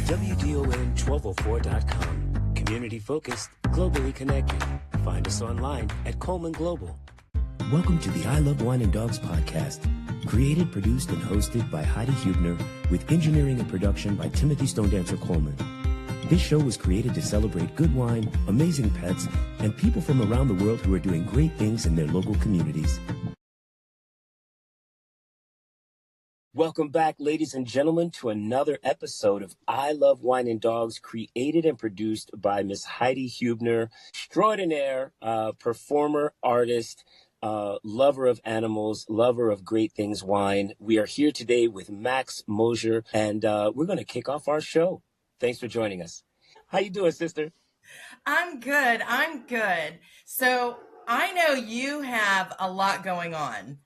WDON1204.com. Community focused, globally connected. Find us online at Coleman Global. Welcome to the I Love Wine and Dogs podcast. Created, produced, and hosted by Heidi Huebner with engineering and production by Timothy StoneDancer Coleman. This show was created to celebrate good wine, amazing pets, and people from around the world who are doing great things in their local communities. Welcome back, ladies and gentlemen, to another episode of I Love Wine and Dogs, created and produced by Miss Heidi Huebner, extraordinaire performer, artist, lover of animals, lover of great things wine. We are here today with Max Moser, and we're going to kick off our show. Thanks for joining us. How you doing, sister? I'm good. So I know you have a lot going on,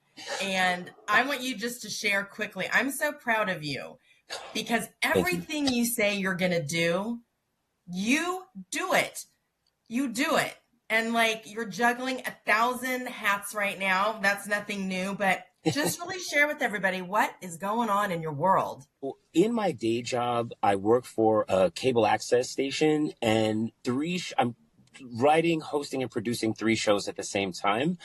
and I want you just to share quickly. I'm so proud of you because everything you say you're going to do, you do it. You do it. And like you're juggling 1,000 hats right now. That's nothing new, but just really share with everybody what is going on in your world. Well, in my day job, I work for a cable access station, and I'm writing, hosting, and producing 3 shows at the same time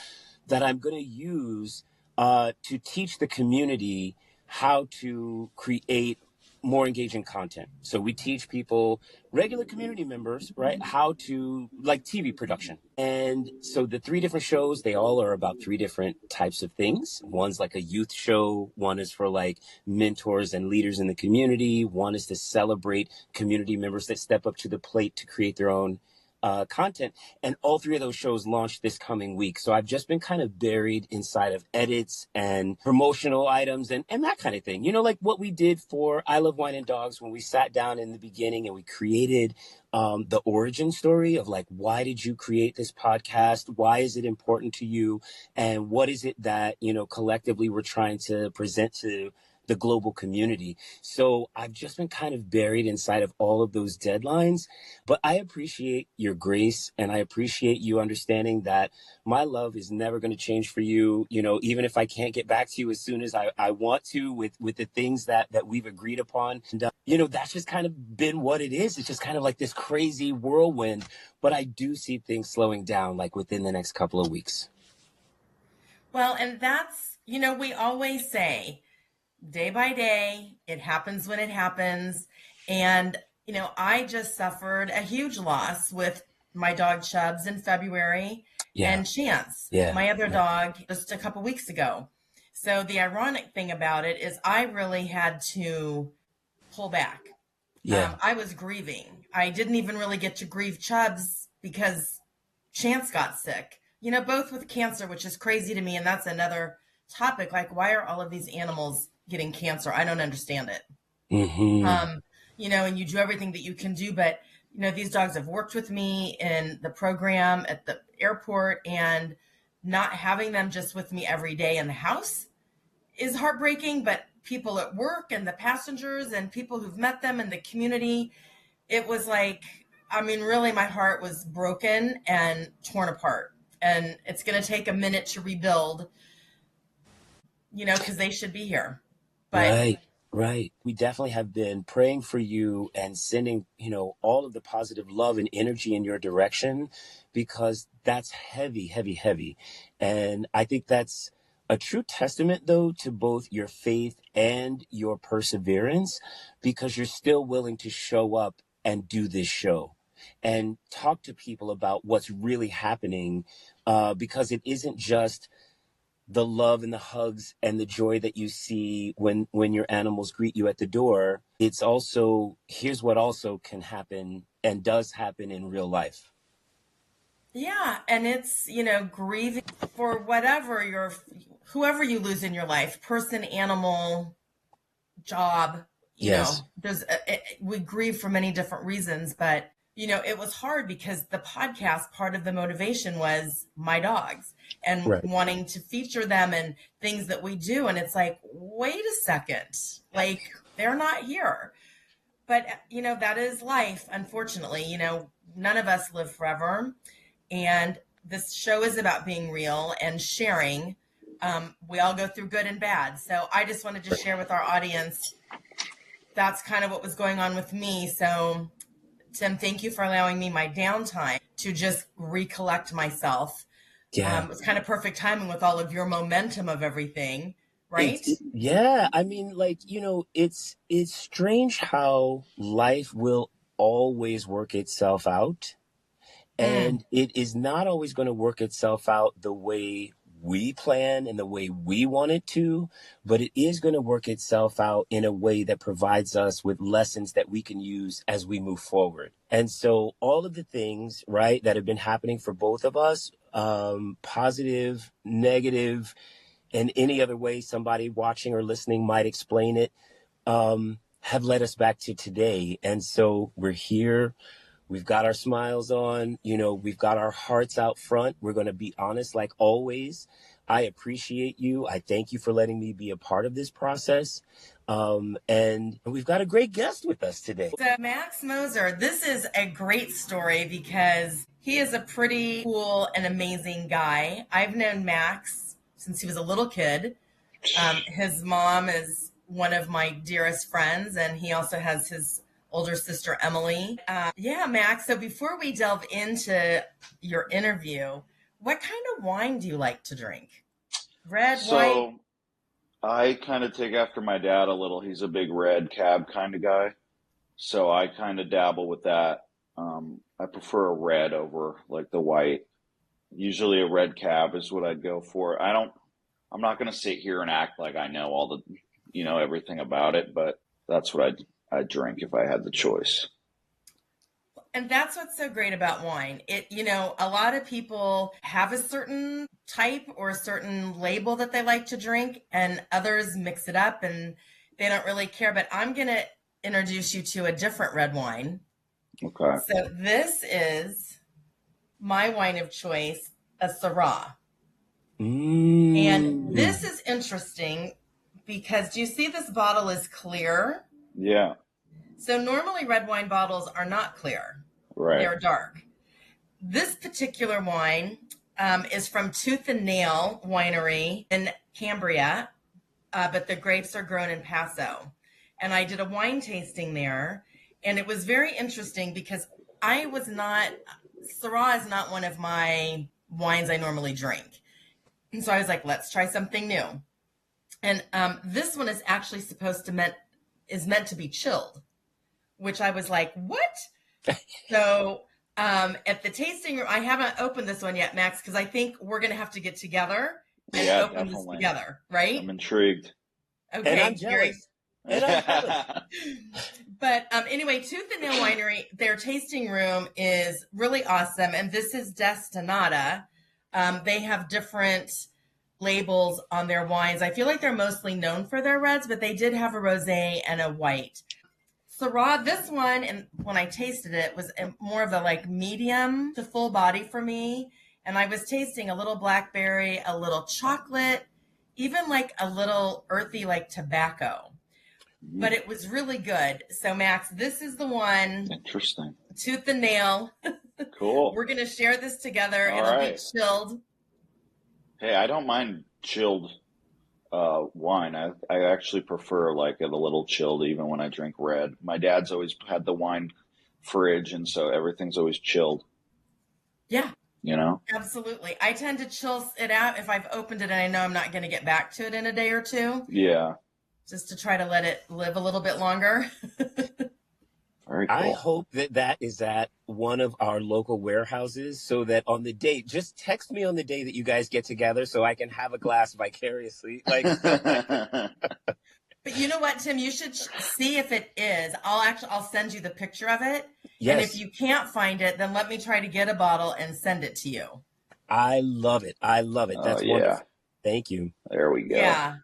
that I'm going to use to teach the community how to create more engaging content. So we teach people, regular community members, right, how to, like, TV production. And so the 3 different shows, they all are about 3 different types of things. One's like a youth show. One is for like mentors and leaders in the community. One is to celebrate community members that step up to the plate to create their own content. And all 3 of those shows launched this coming week. So I've just been kind of buried inside of edits and promotional items and that kind of thing. You know, like what we did for I Love Wine and Dogs when we sat down in the beginning and we created the origin story of like, why did you create this podcast? Why is it important to you? And what is it that, you know, collectively we're trying to present to the global community. So I've just been kind of buried inside of all of those deadlines, but I appreciate your grace and I appreciate you understanding that my love is never going to change for you. You know, even if I can't get back to you as soon as I want to with the things that we've agreed upon. And, you know, that's just kind of been what it is. It's just kind of like this crazy whirlwind, but I do see things slowing down like within the next couple of weeks. Well, and that's, you know, we always say, day by day, it happens when it happens. And, you know, I just suffered a huge loss with my dog Chubbs in February and Chance, my other dog, just a couple weeks ago. So the ironic thing about it is I really had to pull back. I was grieving. I didn't even really get to grieve Chubbs because Chance got sick, you know, both with cancer, which is crazy to me. And that's another topic. Like, why are all of these animals getting cancer? I don't understand it. Mm-hmm. You know, and you do everything that you can do, but you know, these dogs have worked with me in the program at the airport, and not having them just with me every day in the house is heartbreaking. But people at work and the passengers and people who've met them in the community, it was like, I mean, really my heart was broken and torn apart, and it's going to take a minute to rebuild, you know, because they should be here. But Right. We definitely have been praying for you and sending, you know, all of the positive love and energy in your direction, because that's heavy, heavy, heavy. And I think that's a true testament, though, to both your faith and your perseverance, because you're still willing to show up and do this show and talk to people about what's really happening, because it isn't just the love and the hugs and the joy that you see when your animals greet you at the door. It's also, here's what also can happen and does happen in real life. Yeah. And it's, you know, grieving for whoever you lose in your life, person, animal, job, you know, we grieve for many different reasons, but you know, it was hard because the podcast, part of the motivation was my dogs and wanting to feature them and things that we do. And it's like, wait a second, like they're not here. But, you know, that is life. Unfortunately, you know, none of us live forever. And this show is about being real and sharing. We all go through good and bad. So I just wanted to share with our audience, that's kind of what was going on with me. So, Tim, thank you for allowing me my downtime to just recollect myself. Yeah. It's kind of perfect timing with all of your momentum of everything, right? Yeah. I mean, like, it's strange how life will always work itself out. Mm. And it is not always going to work itself out the way we plan and the way we want it to, but it is going to work itself out in a way that provides us with lessons that we can use as we move forward. And so all of the things, right, that have been happening for both of us, positive, negative, and any other way somebody watching or listening might explain it, have led us back to today. And so we're here. We've got our smiles on, we've got our hearts out front. We're going to be honest, like always. I appreciate you. I thank you for letting me be a part of this process. And we've got a great guest with us today. So, Max Moser, this is a great story because he is a pretty cool and amazing guy. I've known Max since he was a little kid. His mom is one of my dearest friends, and he also has his older sister, Emily. Yeah, Max. So before we delve into your interview, what kind of wine do you like to drink? Red, white? So I kind of take after my dad a little. He's a big red cab kind of guy. So I kind of dabble with that. I prefer a red over like the white. Usually a red cab is what I'd go for. I'm not going to sit here and act like I know all the, everything about it, but that's what I'd drink if I had the choice. And that's what's so great about wine. A lot of people have a certain type or a certain label that they like to drink, and others mix it up and they don't really care. But I'm going to introduce you to a different red wine. Okay. So this is my wine of choice, a Syrah. And this is interesting because do you see this bottle is clear? Yeah. So normally red wine bottles are not clear. Right. They're dark. This particular wine is from Tooth and Nail Winery in Cambria, but the grapes are grown in Paso. And I did a wine tasting there, and it was very interesting because Syrah is not one of my wines I normally drink. And so I was like, let's try something new. And this one is actually meant to be chilled, which I was like, what? So at the tasting room, I haven't opened this one yet, Max, because I think we're going to have to get together and open definitely. this together, right? I'm intrigued. Okay, and I'm jealous. But anyway, Tooth and Nail Winery, their tasting room is really awesome. And this is Destinata. They have different labels on their wines. I feel like they're mostly known for their reds, but they did have a rosé and a white. Syrah, this one, and when I tasted it, was more of a like medium to full body for me. And I was tasting a little blackberry, a little chocolate, even like a little earthy like tobacco. But it was really good. So, Max, this is the one. Interesting. Tooth and Nail. Cool. We're going to share this together. All It'll right. be chilled. Hey, I don't mind chilled wine. I actually prefer like it a little chilled even when I drink red. My dad's always had the wine fridge, and so everything's always chilled. Yeah. Absolutely. I tend to chill it out if I've opened it and I know I'm not going to get back to it in a day or two. Yeah. Just to try to let it live a little bit longer. Very cool. I hope that is at one of our local warehouses so that on the date, just text me on the day that you guys get together so I can have a glass vicariously. But you know what, Tim? You should see if it is. I'll send you the picture of it. Yes. And if you can't find it, then let me try to get a bottle and send it to you. I love it. That's wonderful. Thank you. There we go. Yeah.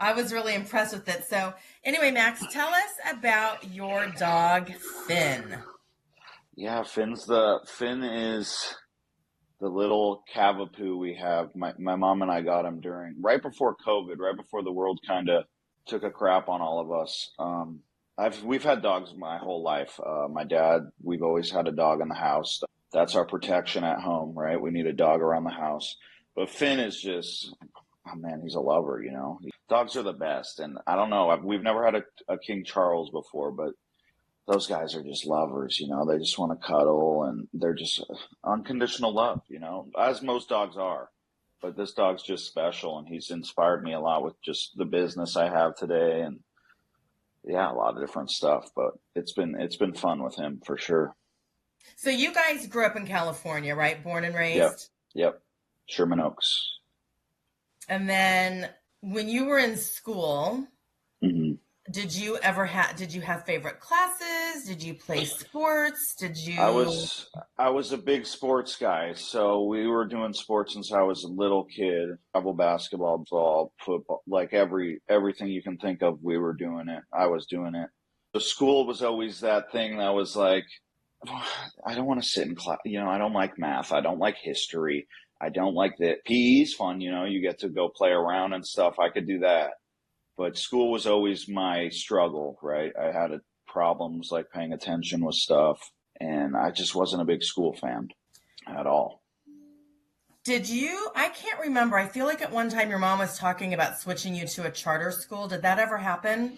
I was really impressed with it. So anyway, Max, tell us about your dog, Finn. Yeah, Finn is the little cavapoo we have. My mom and I got him right before COVID, right before the world kind of took a crap on all of us. We've had dogs my whole life. My dad, we've always had a dog in the house. That's our protection at home, right? We need a dog around the house. But Finn is just oh man, he's a lover, you know. Dogs are the best. And I don't know, we've never had a King Charles before, but those guys are just lovers, you know. They just want to cuddle, and they're just unconditional love, you know, as most dogs are. But this dog's just special, and he's inspired me a lot with just the business I have today, and yeah, a lot of different stuff. But it's been fun with him for sure. So you guys grew up in California, right? Born and Yep, raised? yep. Sherman Oaks. And then when you were in school, hmm did you have favorite classes? Did you play sports? Did I you? was I was a big sports guy, so we were doing sports since I was a little kid. Travel basketball, ball, football, like everything you can think of, we were doing it. I was doing it. The school was always that thing that was like, I don't want to sit in class. You know, I don't like math. I don't like history. I don't like that. PE's fun, you know, you get to go play around and stuff. I could do that. But school was always my struggle, right? I had problems like paying attention with stuff, and I just wasn't a big school fan at all. Did you? I can't remember. I feel like at one time your mom was talking about switching you to a charter school. Did that ever happen?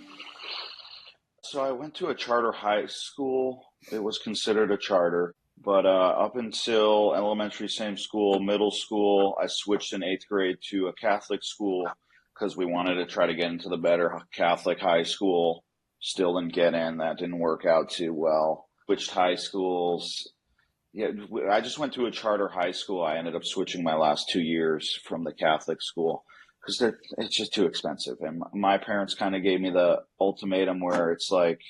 So I went to a charter high school. It was considered a charter, but up until elementary, same school, middle school, I switched in eighth grade to a Catholic school because we wanted to try to get into the better Catholic high school. Still didn't get in. That didn't work out too well. Switched high schools. Yeah, I just went to a charter high school. I ended up switching my last 2 years from the Catholic school because it's just too expensive. And my parents kind of gave me the ultimatum where it's like,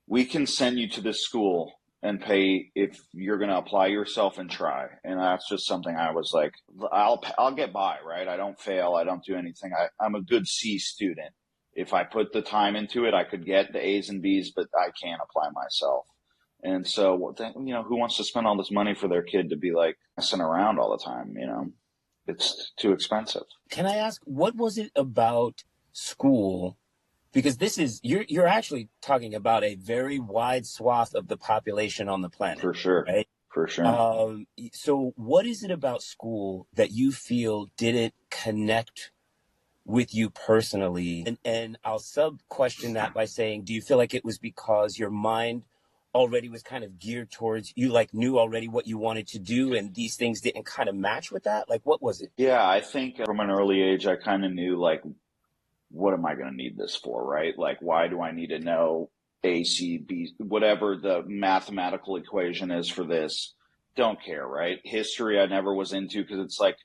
we can send you to this school and pay if you're going to apply yourself and try. And that's just something I was like, I'll get by, right? I don't fail. I don't do anything. I'm a good C student. If I put the time into it, I could get the A's and B's, but I can't apply myself. And so, you know, who wants to spend all this money for their kid to be like messing around all the time? You know, it's too expensive. Can I ask, what was it about school? Because you're actually talking about a very wide swath of the population on the planet. For sure. Right? For sure. So what is it about school that you feel didn't connect with you personally? And I'll sub question that by saying, do you feel like it was because your mind already was kind of geared towards, you like knew already what you wanted to do and these things didn't kind of match with that? Like, what was it? Yeah, I think from an early age, I kind of knew like, what am I going to need this for, right? Like, why do I need to know A, C, B, whatever the mathematical equation is for this? Don't care, right? History I never was into because it's like,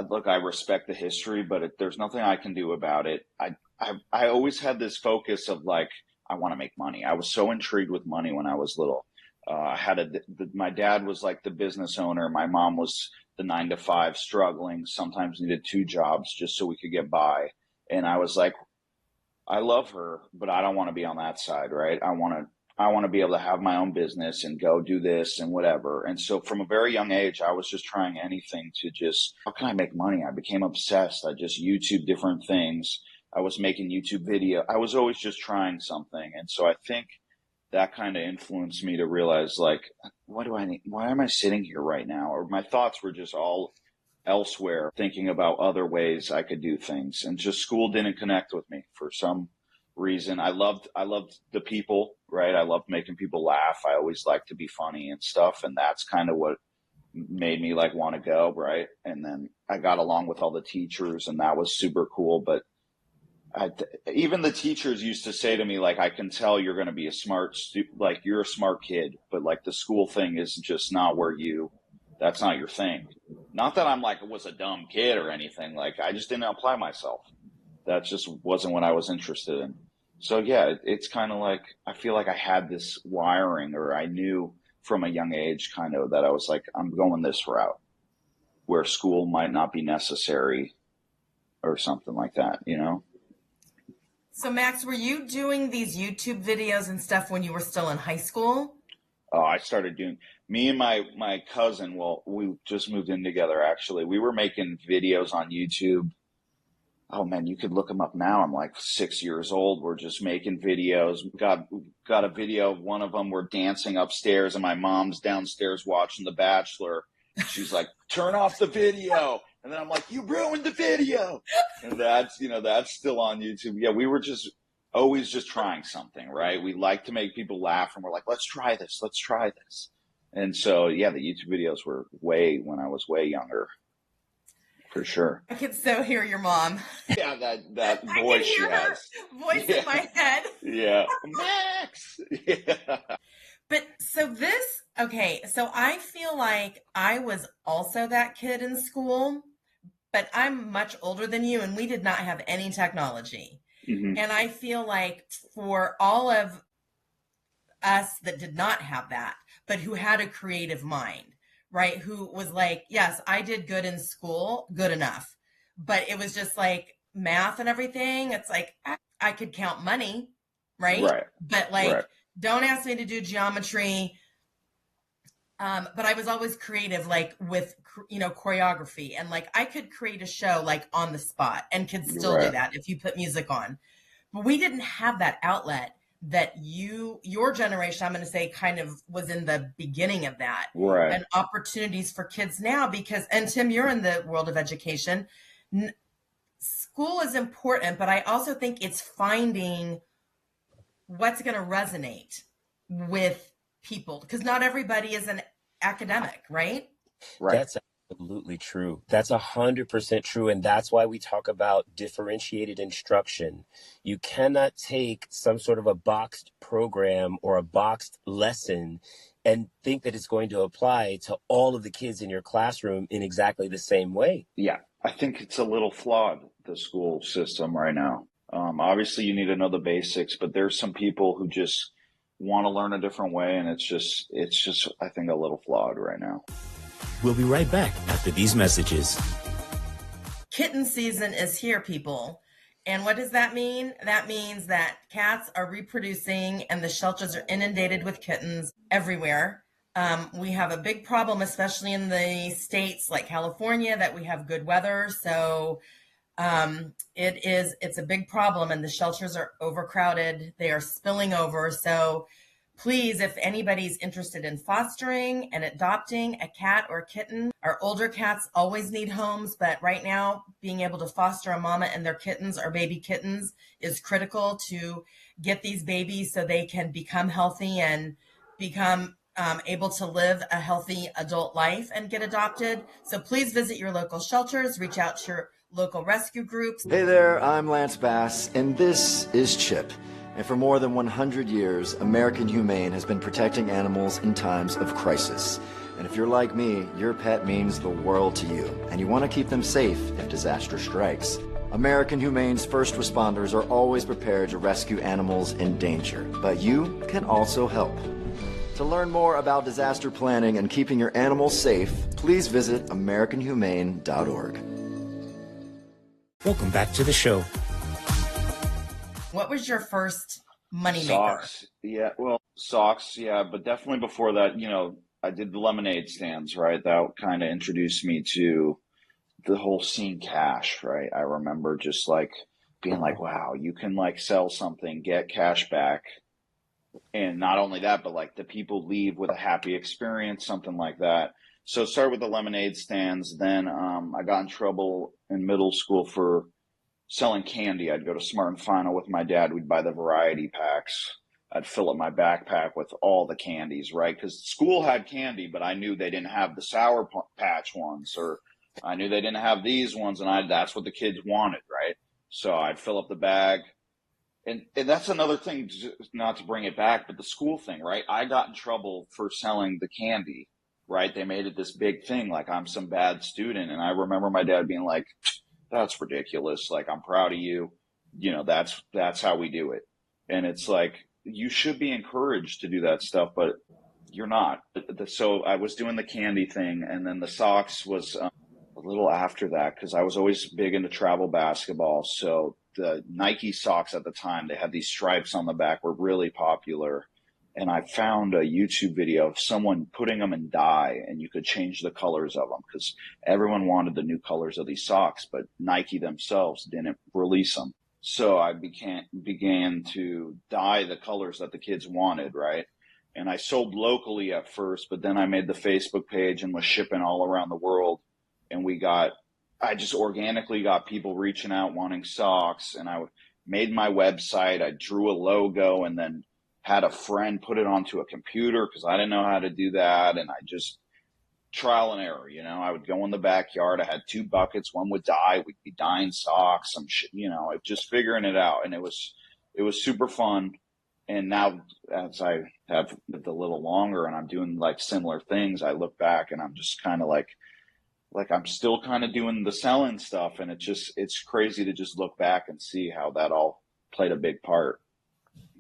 look, I respect the history, but there's nothing I can do about it. I always had this focus of like, I want to make money. I was so intrigued with money when I was little. My dad was like the business owner. My mom was the 9 to 5 struggling, sometimes needed 2 jobs just so we could get by. And I was like, I love her, but I don't want to be on that side, right? I want to be able to have my own business and go do this and whatever. And so from a very young age, I was just trying anything to just, how can I make money? I became obsessed. I just YouTube different things. I was making YouTube video. I was always just trying something. And so I think that kind of influenced me to realize like, what do I need? Why am I sitting here right now? Or my thoughts were just all elsewhere, thinking about other ways I could do things. And just school didn't connect with me for some reason. I loved the people, right? I loved making people laugh. I always liked to be funny and stuff. And that's kind of what made me like want to go, right? And then I got along with all the teachers and that was super cool. But even the teachers used to say to me, like, I can tell you're going to be a like you're a smart kid, but like the school thing is just not that's not your thing. Not that I'm like, was a dumb kid or anything. Like I just didn't apply myself. That just wasn't what I was interested in. So yeah, it's kind of like, I feel like I had this wiring, or I knew from a young age kind of that I was like, I'm going this route where school might not be necessary or something like that, you know? So Max, were you doing these YouTube videos and stuff when you were still in high school? Oh, I started doing, me and my cousin, well, we just moved in together actually. We were making videos on YouTube. Oh man, you could look them up now. I'm like 6 years old. We're just making videos. Got a video of one of them. We're dancing upstairs and my mom's downstairs watching The Bachelor. She's like, turn off the video. And then I'm like, you ruined the video. And that's, that's still on YouTube. Yeah, we were just always just trying something, right? We like to make people laugh, and we're like, let's try this. Let's try this. And so, yeah, the YouTube videos were when I was way younger, for sure. I can so hear your mom. Yeah, that voice she has. Voice in my head. Yeah. Max. Yeah. But so I feel like I was also that kid in school, but I'm much older than you, and we did not have any technology. Mm-hmm. And I feel like for all of us that did not have that, but who had a creative mind, right? Who was like, yes, I did good in school, good enough. But it was just like math and everything. It's like, I could count money, right? Right. But like, don't ask me to do geometry. But I was always creative, like with, choreography, and like I could create a show like on the spot and could still do that if you put music on. But we didn't have that outlet that your generation, I'm going to say, kind of was in the beginning of that. Right. And opportunities for kids now and Tim, you're in the world of education. School is important, but I also think it's finding what's going to resonate with people, because not everybody is an academic, right? Right. That's absolutely true. That's 100% true. And that's why we talk about differentiated instruction. You cannot take some sort of a boxed program or a boxed lesson and think that it's going to apply to all of the kids in your classroom in exactly the same way. Yeah, I think it's a little flawed, the school system right now. Obviously, you need to know the basics, but there's some people who just want to learn a different way, and it's just, I think, a little flawed right now. We'll be right back after these messages. Kitten season is here, people. And what does that mean? That means that cats are reproducing and the shelters are inundated with kittens everywhere. We have a big problem, especially in the states like California, that we have good weather. So it's a big problem, and the shelters are overcrowded. They are spilling over. So please, if anybody's interested in fostering and adopting a cat or a kitten, our older cats always need homes, but right now being able to foster a mama and their kittens or baby kittens is critical to get these babies so they can become healthy and become able to live a healthy adult life and get adopted. So please visit your local shelters, reach out to your local rescue groups. Hey there, I'm Lance Bass, and this is Chip. And for more than 100 years, American Humane has been protecting animals in times of crisis. And if you're like me, your pet means the world to you, and you want to keep them safe if disaster strikes. American Humane's first responders are always prepared to rescue animals in danger, but you can also help. To learn more about disaster planning and keeping your animals safe, please visit AmericanHumane.org. Welcome back to the show. What was your first money maker? Socks. Yeah, well, socks, yeah, but definitely before that, I did the lemonade stands, right? That kind of introduced me to the whole scene cash, right? I remember just like being like, wow, you can like sell something, get cash back. And not only that, but like the people leave with a happy experience, something like that. So start with the lemonade stands. Then I got in trouble in middle school for selling candy. I'd go to Smart and Final with my dad. We'd buy the variety packs. I'd fill up my backpack with all the candies, right? Because school had candy, but I knew they didn't have the Sour Patch ones, or I knew they didn't have these ones, and that's what the kids wanted, right? So I'd fill up the bag. And that's another thing, not to bring it back, but the school thing, right? I got in trouble for selling the candy, right? They made it this big thing, like I'm some bad student. And I remember my dad being like, that's ridiculous. Like, I'm proud of you. That's how we do it. And it's like, you should be encouraged to do that stuff, but you're not. So I was doing the candy thing. And then the socks was a little after that, because I was always big into travel basketball. So the Nike socks at the time, they had these stripes on the back, were really popular. And I found a YouTube video of someone putting them in dye, and you could change the colors of them because everyone wanted the new colors of these socks, but Nike themselves didn't release them. So I began to dye the colors that the kids wanted, right? And I sold locally at first, but then I made the Facebook page and was shipping all around the world. And we got I just organically got people reaching out wanting socks, and I made my website. I drew a logo and then had a friend put it onto a computer because I didn't know how to do that. And I just trial and error, I would go in the backyard. I had 2 buckets. One would dye. We'd be dyeing socks, some shit, just figuring it out. And it was super fun. And now as I have lived a little longer and I'm doing like similar things, I look back and I'm just kind of like I'm still kind of doing the selling stuff. And it's crazy to just look back and see how that all played a big part.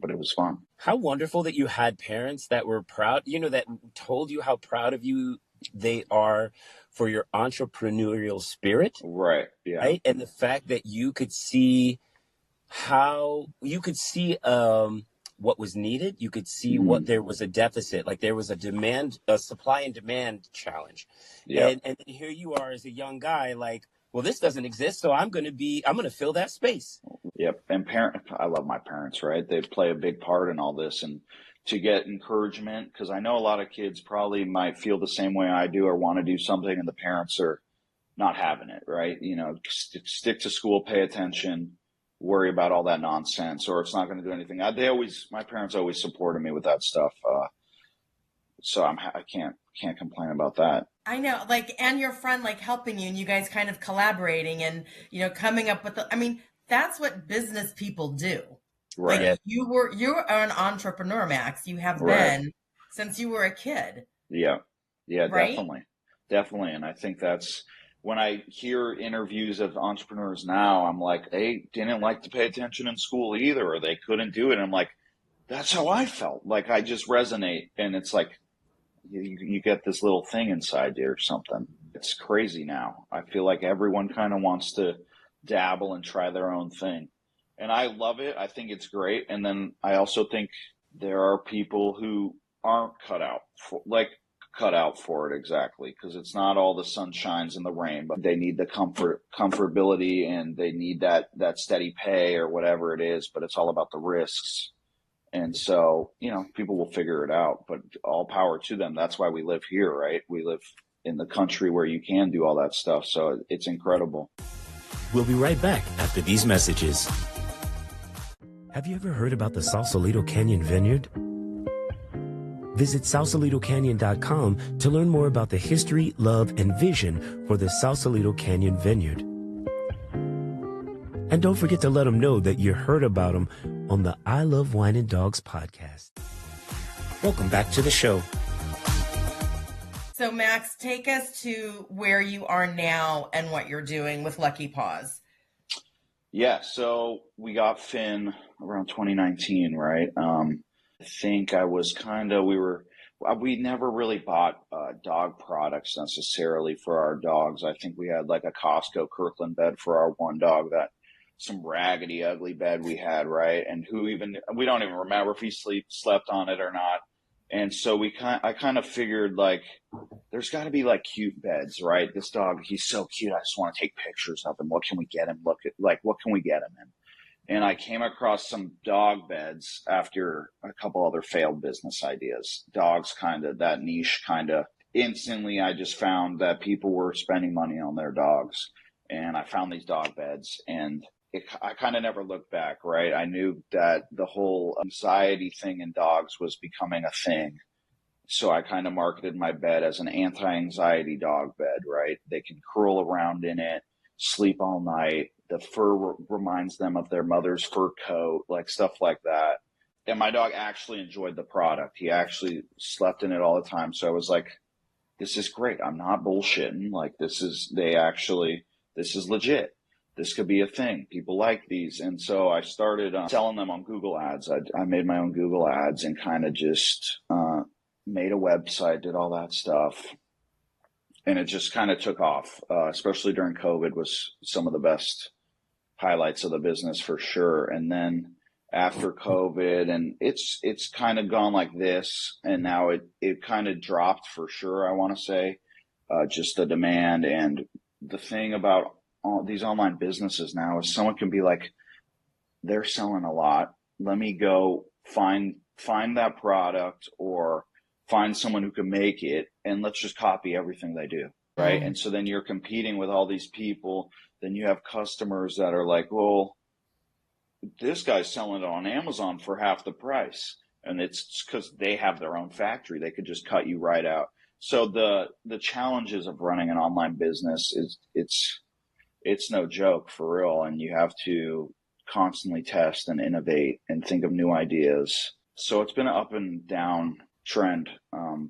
But it was fun. How wonderful that you had parents that were proud, that told you how proud of you they are for your entrepreneurial spirit. Right. Yeah. Right. And the fact that you could see what was needed. You could see what there was a deficit, like there was a supply and demand challenge. Yeah. And here you are as a young guy, like, well, this doesn't exist, so I'm going to fill that space. Yep. And I love my parents, right? They play a big part in all this, and to get encouragement, because I know a lot of kids probably might feel the same way I do or want to do something, and the parents are not having it, right? Stick to school, pay attention, worry about all that nonsense, or it's not going to do anything. My parents always supported me with that stuff. So I can't complain about that. I know, and your friend, helping you and you guys kind of collaborating and, coming up with that's what business people do. Right. You're an entrepreneur, Max. You have been since you were a kid. Yeah. Yeah, right? Definitely. And I think that's when I hear interviews of entrepreneurs now, I'm like, they didn't like to pay attention in school either, or they couldn't do it. And I'm like, that's how I felt. Like, I just resonate. And it's like, you get this little thing inside you or something. It's crazy now. I feel like everyone kind of wants to dabble and try their own thing. And I love it. I think it's great. And then I also think there are people who aren't cut out for it exactly, because it's not all the sunshines and the rain, but they need the comfortability, and they need that steady pay or whatever it is, but it's all about the risks. And so, people will figure it out, but all power to them. That's why we live here, right? We live in the country where you can do all that stuff. So it's incredible. We'll be right back after these messages. Have you ever heard about the Sausalito Canyon Vineyard? Visit SausalitoCanyon.com to learn more about the history, love, and vision for the Sausalito Canyon Vineyard. And don't forget to let them know that you heard about them on the I Love Wine and Dogs podcast. Welcome back to the show. So, Max, take us to where you are now and what you're doing with Lucky Paws. Yeah, so we got Finn around 2019, right? I think we never really bought dog products necessarily for our dogs. I think we had like a Costco Kirkland bed for our one dog, that some raggedy, ugly bed we had, right? And we don't even remember if he slept on it or not. And so I kind of figured, like, there's got to be like cute beds, right? This dog, he's so cute. I just want to take pictures of him. What can we get him? What can we get him in? And I came across some dog beds after a couple other failed business ideas. Dogs, kind of that niche, instantly I just found that people were spending money on their dogs. And I found these dog beds, and I kind of never looked back, right? I knew that the whole anxiety thing in dogs was becoming a thing. So I kind of marketed my bed as an anti-anxiety dog bed, right? They can curl around in it, sleep all night. The fur reminds them of their mother's fur coat, like stuff like that. And my dog actually enjoyed the product. He actually slept in it all the time. So I was like, this is great. I'm not bullshitting. Like, this is legit. This could be a thing. People like these. And so I started selling them on Google Ads. I made my own Google Ads and kind of just made a website, did all that stuff. And it just kind of took off, especially during COVID was some of the best highlights of the business for sure. And then after COVID, and it's kind of gone like this, and now it kind of dropped for sure, I want to say, just the demand. And the thing about all these online businesses now is someone can be like, they're selling a lot. Let me go find that product or find someone who can make it, and let's just copy everything they do. right? And so then you're competing with all these people. Then you have customers that are like, well, this guy's selling it on Amazon for half the price. And it's because they have their own factory. They could just cut you right out. So the challenges of running an online business is it's no joke, for real. And you have to constantly test and innovate and think of new ideas. So it's been an up and down trend,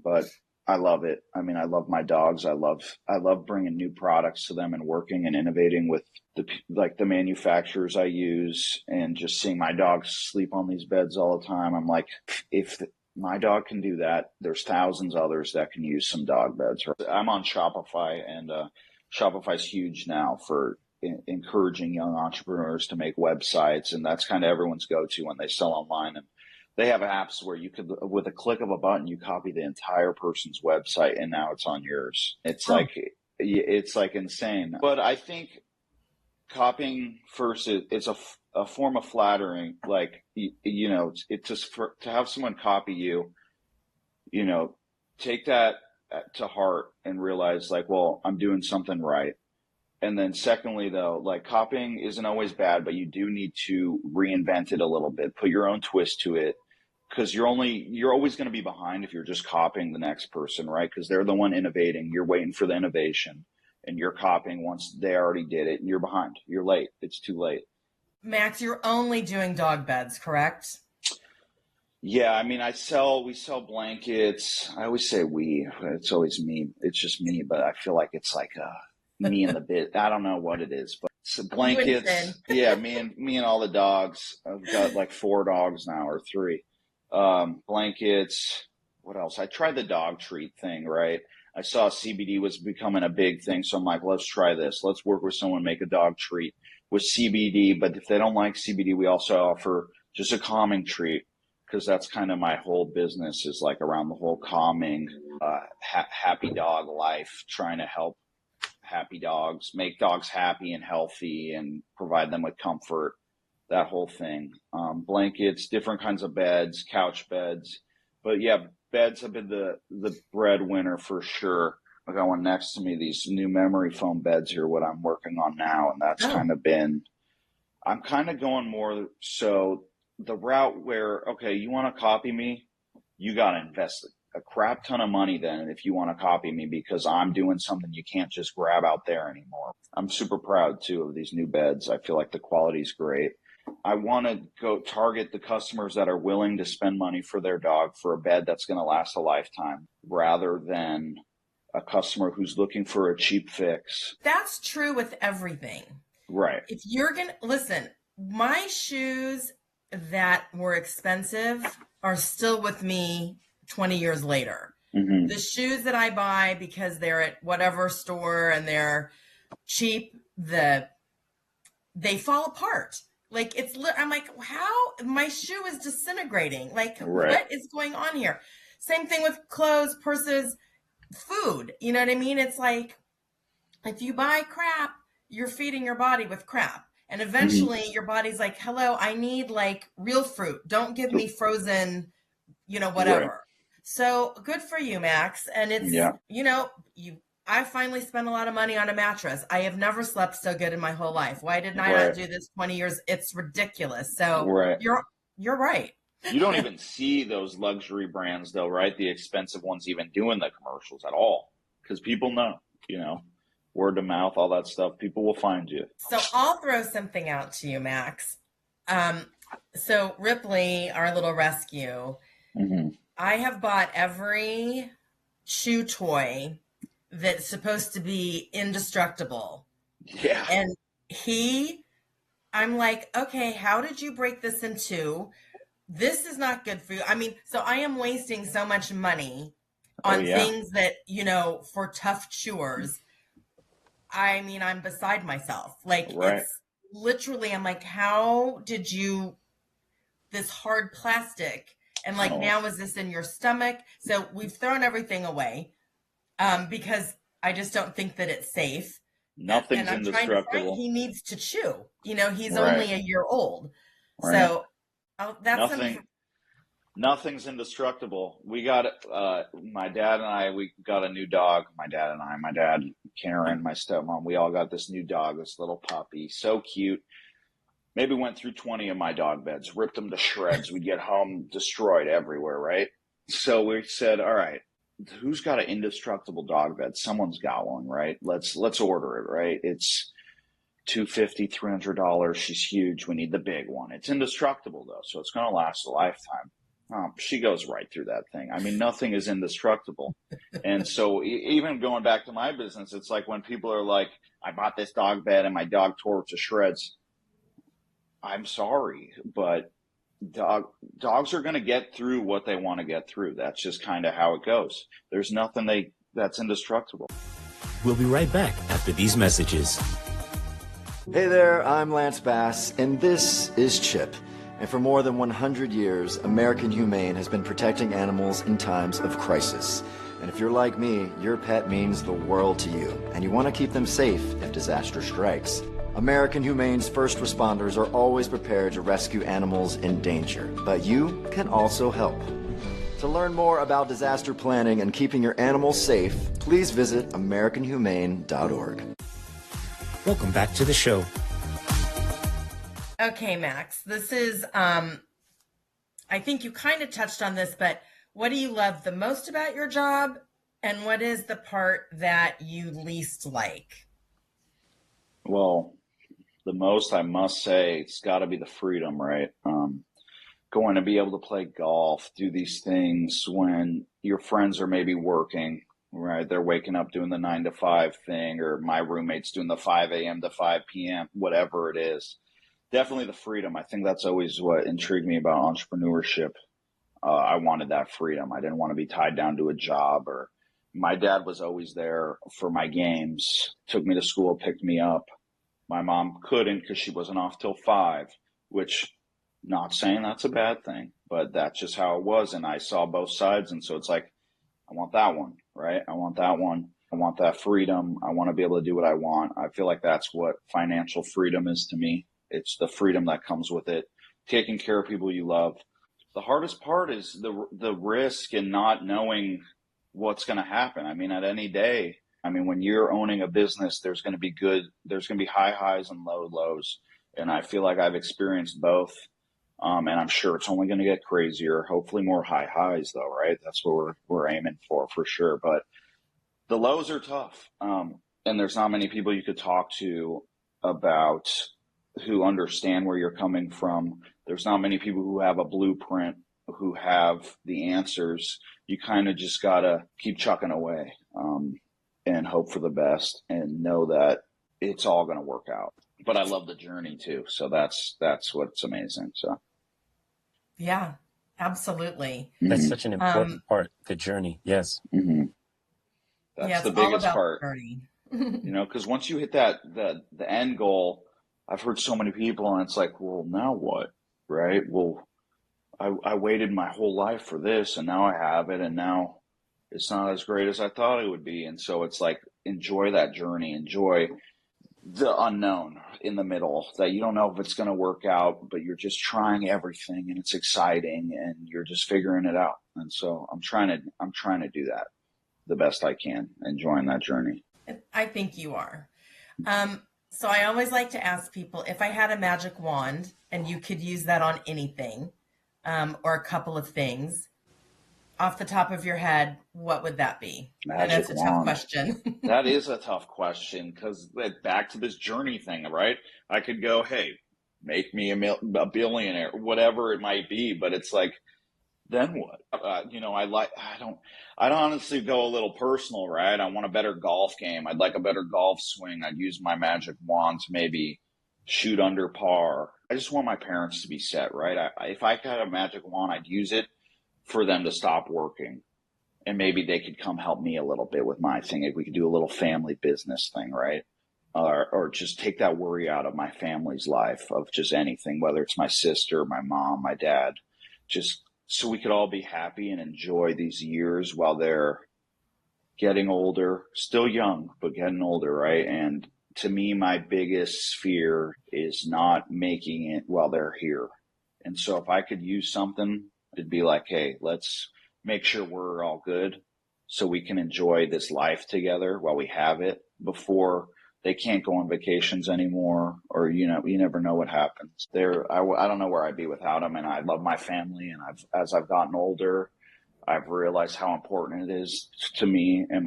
but I love it. I mean, I love my dogs. I love bringing new products to them and working and innovating with the manufacturers I use, and just seeing my dogs sleep on these beds all the time. I'm like, if my dog can do that, there's thousands others that can use some dog beds. I'm on Shopify, and Shopify's huge now for encouraging young entrepreneurs to make websites, and that's kind of everyone's go-to when they sell online. And they have apps where you could, with a click of a button, you copy the entire person's website, and now it's on yours. It's like insane. But I think copying first, it's a form of flattering. Like, it's just to have someone copy you, take that to heart and realize, like, well, I'm doing something right. And then secondly, though, like, copying isn't always bad, but you do need to reinvent it a little bit, put your own twist to it, because you're always going to be behind if you're just copying the next person, right? Because they're the one innovating. You're waiting for the innovation, and you're copying once they already did it, and you're behind. You're late. It's too late. Max, you're only doing dog beds, correct? Yeah, I mean, we sell blankets. I always say we. It's always me. It's just me, but I feel like it's like me and the bit. I don't know what it is, but it's blankets. Yeah, me and all the dogs. I've got like 4 dogs now, or 3. Blankets. What else? I tried the dog treat thing, right? I saw CBD was becoming a big thing, so I'm like, let's try this. Let's work with someone, make a dog treat with CBD. But if they don't like CBD, we also offer just a calming treat, because that's kind of my whole business, is like around the whole calming, happy dog life, trying to help happy dogs, make dogs happy and healthy, and provide them with comfort, that whole thing. Blankets, different kinds of beds, couch beds. But yeah, beds have been the breadwinner for sure. I got one next to me, these new memory foam beds here, what I'm working on now. And that's I'm kind of going more so the route where, okay, you want to copy me, you got to invest a crap ton of money then if you want to copy me, because I'm doing something you can't just grab out there anymore. I'm super proud too of these new beds. I feel like the quality's great. I want to go target the customers that are willing to spend money for their dog for a bed that's going to last a lifetime, rather than a customer who's looking for a cheap fix. That's true with everything. Right. If you're going to listen, my shoes that were expensive are still with me 20 years later. Mm-hmm. The shoes that I buy because they're at whatever store and they're cheap, they fall apart. Like, I'm like, how? My shoe is disintegrating. Like, What is going on here? Same thing with clothes, purses, food. You know what I mean? It's like, if you buy crap, you're feeding your body with crap. And eventually your body's like, hello, I need like real fruit. Don't give me frozen, whatever. Right. So good for you, Max. And it's, I finally spent a lot of money on a mattress. I have never slept so good in my whole life. Why didn't I not do this 20 years? It's ridiculous. So you're right. You don't even see those luxury brands though, right? The expensive ones even doing the commercials at all. Because people know, word of mouth, all that stuff, people will find you. So I'll throw something out to you, Max. So Ripley, our little rescue, I have bought every chew toy that's supposed to be indestructible. Yeah. And I'm like, okay, how did you break this in 2? This is not good for you. I mean, so I am wasting so much money on things that, for tough chewers. I mean, I'm beside myself. Like, It's literally, I'm like, how did this hard plastic, and like, now is this in your stomach? So we've thrown everything away because I just don't think that it's safe. Nothing's indestructible. He needs to chew. He's only a year old. Right. So that's Nothing's indestructible. We got my dad and I. We got a new dog. My dad and I. My dad, Karen, my stepmom. We all got this new dog, this little puppy, so cute. Maybe went through 20 of my dog beds, ripped them to shreds. We'd get home destroyed everywhere, right? So we said, all right, who's got an indestructible dog bed? Someone's got one, right? Let's order it, right? It's $250, $300. She's huge. We need the big one. It's indestructible though, so it's going to last a lifetime. She goes right through that thing. I mean, nothing is indestructible. And so even going back to my business, it's like when people are like, I bought this dog bed and my dog tore it to shreds. I'm sorry, but dogs are going to get through what they want to get through. That's just kind of how it goes. There's nothing that's indestructible. We'll be right back after these messages. Hey there, I'm Lance Bass, and this is Chip. And for more than 100 years, American Humane has been protecting animals in times of crisis. And if you're like me, your pet means the world to you, and you want to keep them safe if disaster strikes. American Humane's first responders are always prepared to rescue animals in danger, but you can also help. To learn more about disaster planning and keeping your animals safe, please visit AmericanHumane.org. Welcome back to the show. Okay, Max, this is, I think you kind of touched on this, but what do you love the most about your job? And what is the part that you least like? Well, the most, I must say, it's got to be the freedom, right? Going to be able to play golf, do these things when your friends are maybe working, right? They're waking up doing the 9 to 5 thing, or my roommate's doing the 5 a.m. to 5 p.m., whatever it is. Definitely the freedom. I think that's always what intrigued me about entrepreneurship. I wanted that freedom. I didn't want to be tied down to a job. Or my dad was always there for my games, took me to school, picked me up. My mom couldn't because she wasn't off till 5, which, not saying that's a bad thing, but that's just how it was. And I saw both sides. And so it's like, I want that one, right? I want that one. I want that freedom. I want to be able to do what I want. I feel like that's what financial freedom is to me. It's the freedom that comes with it, taking care of people you love. The hardest part is the risk and not knowing what's going to happen. I mean, at any day, when you're owning a business, there's going to be high highs and low lows. And I feel like I've experienced both. And I'm sure it's only going to get crazier, hopefully more high highs though, right? That's what we're aiming for sure. But the lows are tough. And there's not many people you could talk to about who understand where you're coming from. There's not many people who have a blueprint, who have the answers. You kind of just got to keep chucking away and hope for the best and know that it's all going to work out. But I love the journey too. So that's what's amazing. So. Yeah, absolutely. That's such an important part, the journey. Yes. Mm-hmm. That's the biggest part. Because once you hit the end goal, I've heard so many people and it's like, well, now what? Right? Well, I waited my whole life for this and now I have it and now it's not as great as I thought it would be. And so it's like, enjoy that journey, enjoy the unknown in the middle, that you don't know if it's going to work out, but you're just trying everything and it's exciting and you're just figuring it out. And so I'm trying to do that the best I can, enjoying that journey. I think you are. So I always like to ask people, if I had a magic wand and you could use that on anything, or a couple of things, off the top of your head, what would that be? And that's a tough question. That is a tough question, because back to this journey thing, right? I could go, hey, make me a billionaire, whatever it might be, but it's like, then what? I'd honestly go a little personal, right? I want a better golf game. I'd like a better golf swing. I'd use my magic wand to maybe shoot under par. I just want my parents to be set, right? If I had a magic wand, I'd use it for them to stop working. And maybe they could come help me a little bit with my thing. If we could do a little family business thing, right? Or just take that worry out of my family's life, of just anything, whether it's my sister, my mom, my dad, just so we could all be happy and enjoy these years while they're getting older, still young, but getting older, right? And to me, my biggest fear is not making it while they're here. And so if I could use something It'd be like, hey, let's make sure we're all good so we can enjoy this life together while we have it before they can't go on vacations anymore, or, you never know what happens there. I don't know where I'd be without them. And I love my family. And as I've gotten older, I've realized how important it is to me and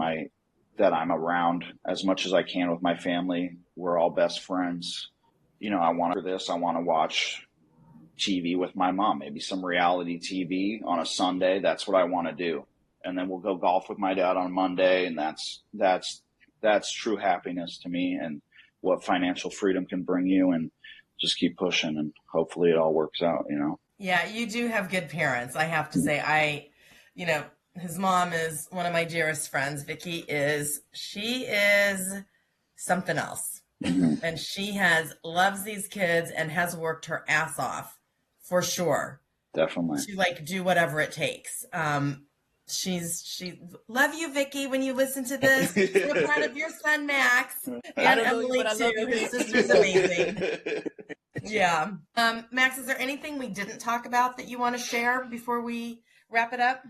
that I'm around as much as I can with my family. We're all best friends. I want to watch TV with my mom, maybe some reality TV on a Sunday. That's what I want to do. And then we'll go golf with my dad on Monday. And that's true happiness to me, and what financial freedom can bring you, and just keep pushing, and hopefully it all works out, Yeah, you do have good parents. I have to say, his mom is one of my dearest friends. She is something else. And she loves these kids and has worked her ass off for sure. Definitely. To do whatever it takes. She love you, Vicky, when you listen to this. We're proud of your son, Max. And Emily, too. His sister's amazing. Yeah. Max, is there anything we didn't talk about that you want to share before we wrap it up?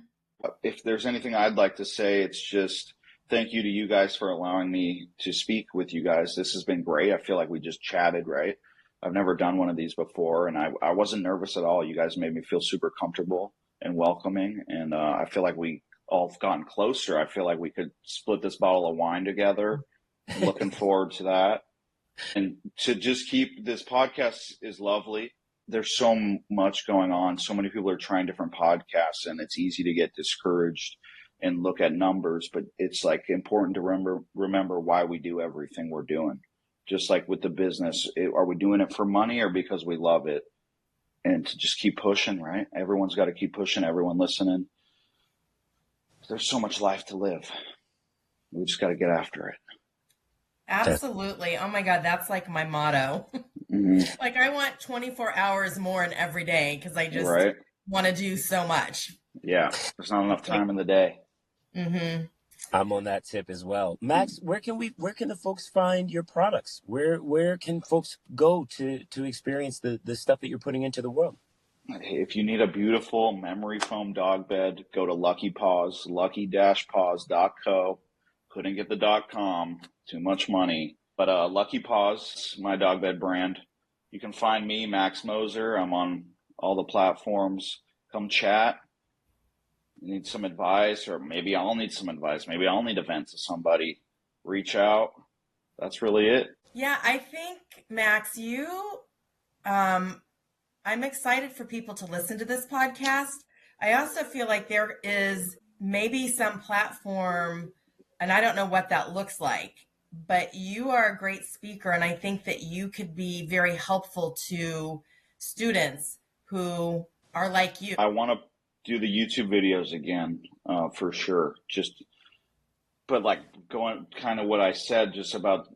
If there's anything I'd like to say, it's just thank you to you guys for allowing me to speak with you guys. This has been great. I feel like we just chatted, right? I've never done one of these before, and I wasn't nervous at all. You guys made me feel super comfortable and welcoming, and I feel like we all have gotten closer. I feel like we could split this bottle of wine together. I'm looking forward to that. And to just keep this podcast is lovely. There's so much going on. So many people are trying different podcasts, and it's easy to get discouraged and look at numbers, but it's like important to remember why we do everything we're doing. Just like with the business, are we doing it for money or because we love it? And to just keep pushing, right? Everyone's got to keep pushing, everyone listening. There's so much life to live. We just got to get after it. Absolutely. Oh my God, that's like my motto. Like I want 24 hours more in every day because I just want to do so much. Yeah, there's not enough time in the day. I'm on that tip as well. Max, where can the folks find your products? Where can folks go to experience the stuff that you're putting into the world? If you need a beautiful memory foam dog bed, go to Lucky Paws, lucky-paws.co. Couldn't get the .com, too much money. But Lucky Paws, my dog bed brand. You can find me, Max Moser. I'm on all the platforms. Come chat. You need some advice, or maybe I'll need some advice. Maybe I'll need to vent to somebody. Reach out. That's really it. Yeah, I think, Max, I'm excited for people to listen to this podcast. I also feel like there is maybe some platform, and I don't know what that looks like, but you are a great speaker, and I think that you could be very helpful to students who are like you. I want to do the YouTube videos again, for sure. But like going kind of what I said, just about,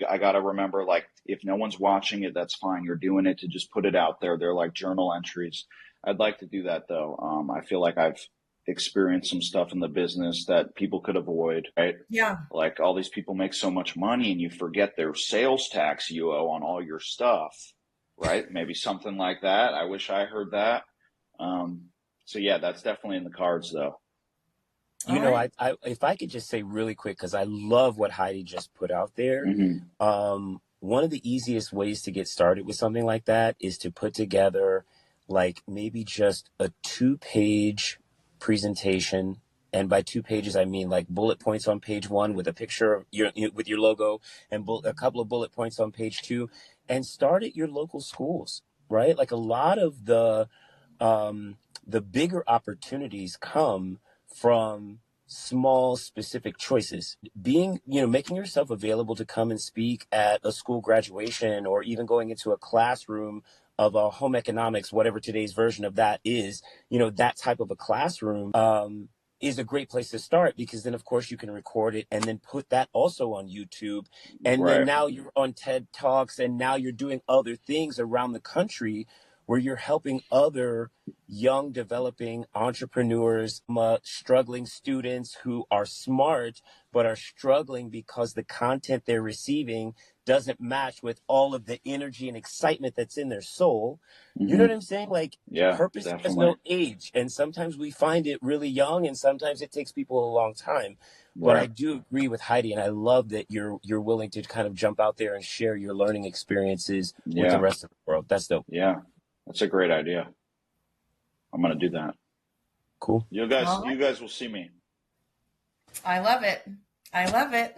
I got to remember, like, if no one's watching it, that's fine. You're doing it to just put it out there. They're like journal entries. I'd like to do that though. I feel like I've experienced some stuff in the business that people could avoid, right? Yeah. Like all these people make so much money and you forget their sales tax you owe on all your stuff, right? Maybe something like that. I wish I heard that. So yeah, that's definitely in the cards though. I if I could just say really quick, because I love what Heidi just put out there. One of the easiest ways to get started with something like that is to put together like maybe just a 2-page presentation. And by 2 pages, I mean like bullet points on page 1 with a picture of with your logo, and a couple of bullet points on page 2, and start at your local schools, right? Like a lot of the bigger opportunities come from small specific choices. Making yourself available to come and speak at a school graduation, or even going into a classroom of a home economics, whatever today's version of that is, that type of a classroom is a great place to start, because then of course you can record it and then put that also on YouTube. And then now you're on TED Talks, and now you're doing other things around the country where you're helping other young developing entrepreneurs, struggling students who are smart but are struggling because the content they're receiving doesn't match with all of the energy and excitement that's in their soul. Mm-hmm. You know what I'm saying? Like, yeah, purpose definitely. has no age. And sometimes we find it really young, and sometimes it takes people a long time. But Right. I do agree with Heidi, and I love that you're willing to kind of jump out there and share your learning experiences with the rest of the world. That's dope. Yeah, that's a great idea. I'm going to do that. Cool. You guys will see me. I love it. I love it.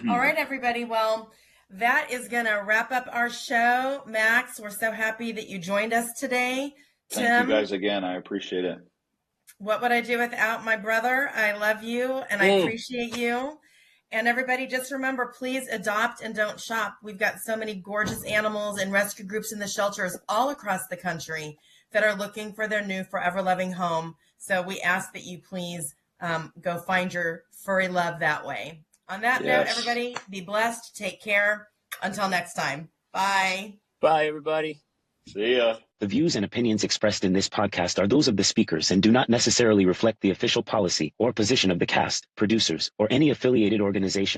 All right, everybody. Well, that is going to wrap up our show. Max, we're so happy that you joined us today. Thank Tim, you guys again. I appreciate it. What would I do without my brother? I love you and I appreciate you. And everybody, just remember, please adopt and don't shop. We've got so many gorgeous animals and rescue groups in the shelters all across the country that are looking for their new forever loving home. So we ask that you please go find your furry love that way. On that note, everybody, be blessed. Take care. Until next time. Bye. Bye, everybody. See ya. The views and opinions expressed in this podcast are those of the speakers and do not necessarily reflect the official policy or position of the cast, producers, or any affiliated organization.